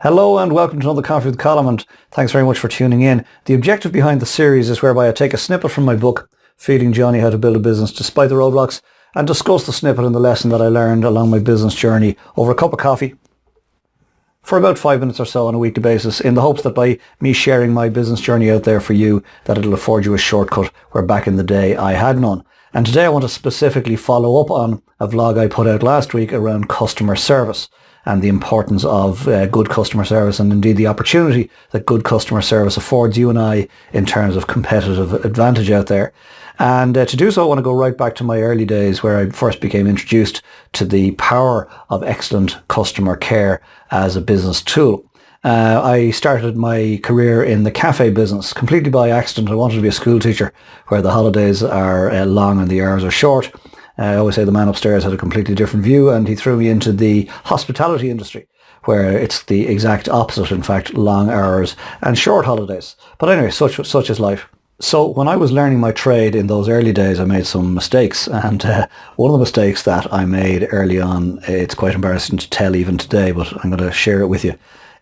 Hello and welcome to another Coffee with Colin, and thanks very much for tuning in. The objective behind the series is whereby I take a snippet from my book, Feeding Johnny How to Build a Business Despite the Roadblocks, and discuss the snippet and the lesson that I learned along my business journey over a cup of coffee for about 5 minutes or so on a weekly basis, in the hopes that by me sharing my business journey out there for you, that it'll afford you a shortcut where back in the day I had none. And today I want to specifically follow up on a vlog I put out last week around customer service and the importance of good customer service, and indeed the opportunity that good customer service affords you and I in terms of competitive advantage out there. And to do so, I want to go right back to my early days where I first became introduced to the power of excellent customer care as a business tool. I started my career in the cafe business completely by accident. I wanted to be a school teacher where the holidays are long and the hours are short. I always say the man upstairs had a completely different view, and he threw me into the hospitality industry, where it's the exact opposite, in fact, long hours and short holidays. But anyway, such is life. So when I was learning my trade in those early days, I made some mistakes, and one of the mistakes that I made early on, it's quite embarrassing to tell even today, but I'm going to share it with you.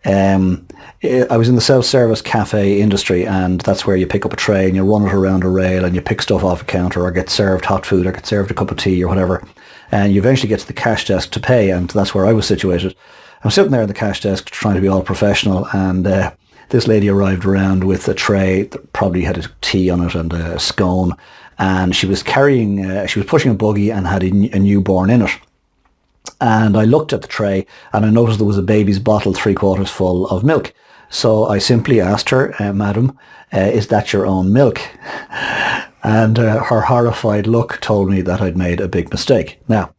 I was in the self-service cafe industry, and that's where you pick up a tray and you run it around a rail and you pick stuff off a counter or get served hot food or get served a cup of tea or whatever, and you eventually get to the cash desk to pay, and that's where I was situated. I'm sitting there at the cash desk trying to be all professional, and this lady arrived around with a tray that probably had a tea on it and a scone, and she was pushing a buggy and had a newborn in it. And I looked at the tray and I noticed there was a baby's bottle 3/4 full of milk. So I simply asked her, "Madam, is that your own milk?" And her horrified look told me that I'd made a big mistake. Now,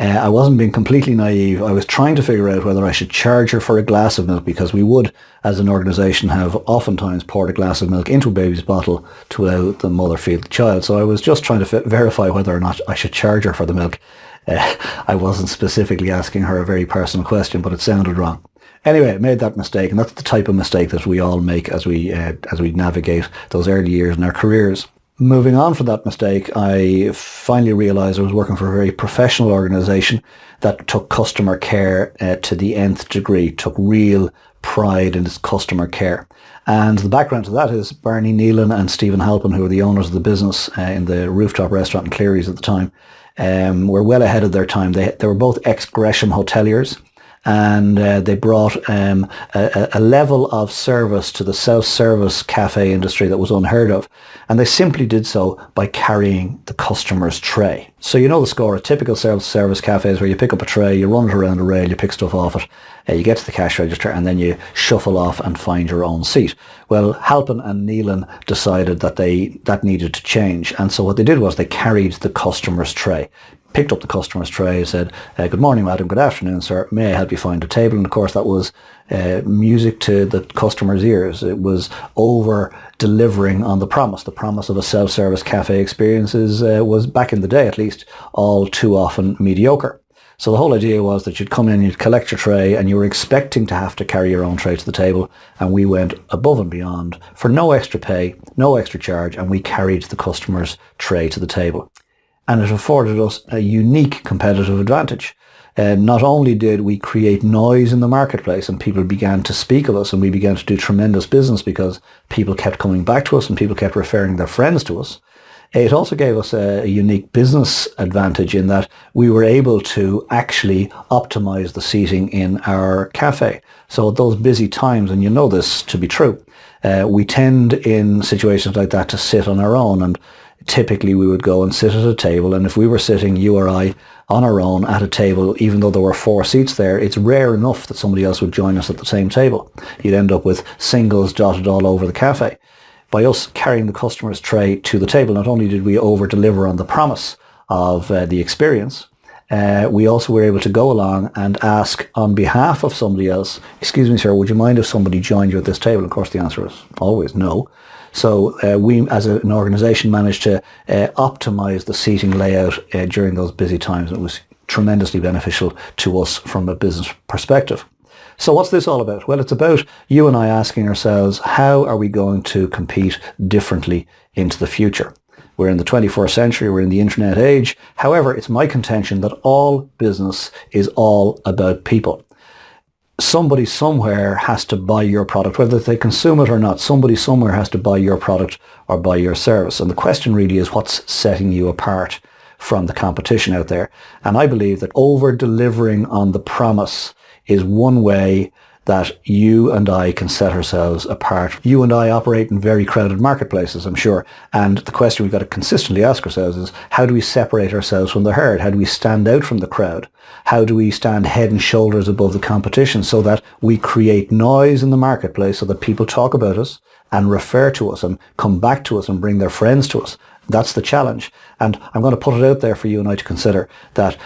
I wasn't being completely naive. I was trying to figure out whether I should charge her for a glass of milk, because we would, as an organisation, have oftentimes poured a glass of milk into a baby's bottle to allow the mother feed the child. So I was just trying to verify whether or not I should charge her for the milk. I wasn't specifically asking her a very personal question, but it sounded wrong. Anyway, I made that mistake, and that's the type of mistake that we all make as we navigate those early years in our careers. Moving on from that mistake, I finally realised I was working for a very professional organisation that took customer care to the nth degree, took real pride in its customer care. And the background to that is Barney Nealon and Stephen Halpin, who were the owners of the business in the rooftop restaurant in Cleary's at the time, were well ahead of their time. They were both ex-Gresham hoteliers, and they brought a level of service to the self-service cafe industry that was unheard of. And they simply did so by carrying the customer's tray. So you know the score. A typical self-service cafes where you pick up a tray, you run it around a rail, you pick stuff off it, you get to the cash register, and then you shuffle off and find your own seat. Well, Halpin and Nealon decided that that needed to change. And so what they did was they carried the customer's tray. Picked up the customer's tray, said, "Good morning, madam. Good afternoon, sir. May I help you find a table?" And of course, that was music to the customer's ears. It was over-delivering on the promise. The promise of a self-service cafe experience was, back in the day at least, all too often mediocre. So the whole idea was that you'd come in, you'd collect your tray, and you were expecting to have to carry your own tray to the table. And we went above and beyond for no extra pay, no extra charge, and we carried the customer's tray to the table. And it afforded us a unique competitive advantage. Not only did we create noise in the marketplace and people began to speak of us, and we began to do tremendous business because people kept coming back to us and people kept referring their friends to us, it also gave us a unique business advantage in that we were able to actually optimize the seating in our cafe. So at those busy times, and you know this to be true, we tend in situations like that to sit on our own, and typically we would go and sit at a table, and if we were sitting, you or I, on our own at a table, even though there were 4 seats there, it's rare enough that somebody else would join us at the same table. You'd end up with singles dotted all over the cafe. By us carrying the customer's tray to the table, not only did we over-deliver on the promise of the experience, we also were able to go along and ask on behalf of somebody else, "Excuse me, sir, would you mind if somebody joined you at this table?" Of course, the answer is always no. So we, as an organisation, managed to optimise the seating layout during those busy times. It was tremendously beneficial to us from a business perspective. So what's this all about? Well, it's about you and I asking ourselves, how are we going to compete differently into the future? We're in the 21st century, we're in the internet age. However, it's my contention that all business is all about people. somebody somewhere has to buy your product, whether they consume it or not. Somebody somewhere has to buy your product or buy your service. And the question really is, what's setting you apart from the competition out there? And I believe that over-delivering on the promise is one way that you and I can set ourselves apart. You and I operate in very crowded marketplaces, I'm sure. And the question we've got to consistently ask ourselves is, how do we separate ourselves from the herd? How do we stand out from the crowd? How do we stand head and shoulders above the competition so that we create noise in the marketplace so that people talk about us and refer to us and come back to us and bring their friends to us? That's the challenge. And I'm going to put it out there for you and I to consider that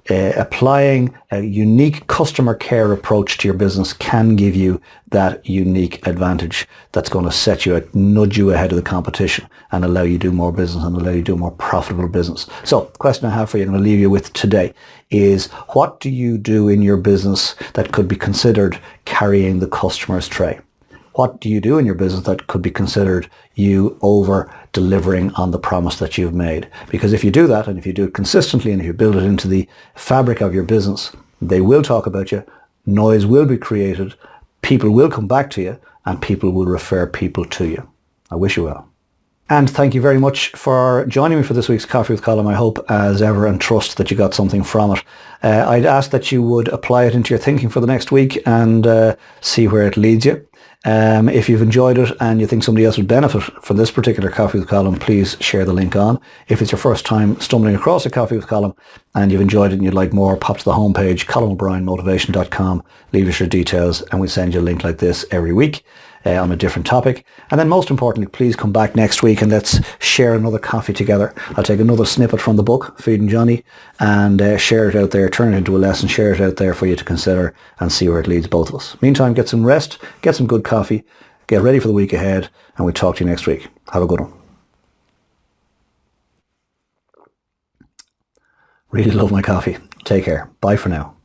applying a unique customer care approach to your business can give you that unique advantage that's going to set you, nudge you ahead of the competition and allow you to do more business and allow you to do more profitable business. So the question I have for you, I'm going to leave you with today, is what do you do in your business that could be considered carrying the customer's tray? What do you do in your business that could be considered you over delivering on the promise that you've made? Because if you do that, and if you do it consistently, and if you build it into the fabric of your business, they will talk about you, noise will be created, people will come back to you, and people will refer people to you. I wish you well. And thank you very much for joining me for this week's Coffee with Colm. I hope, as ever, and trust that you got something from it. I'd ask that you would apply it into your thinking for the next week and see where it leads you. If you've enjoyed it and you think somebody else would benefit from this particular Coffee with Colm, please share the link on. If it's your first time stumbling across a Coffee with Colm and you've enjoyed it and you'd like more, pop to the homepage, colmobrienmotivation.com, leave us your details, and we send you a link like this every week on a different topic. And then most importantly, please come back next week and let's share another coffee together. I'll take another snippet from the book, Feeding Johnny, and share it out there, turn it into a lesson, share it out there for you to consider and see where it leads both of us. Meantime, get some rest, get some good coffee, get ready for the week ahead, and we'll talk to you next week. Have a good one. Really love my coffee. Take care. Bye for now.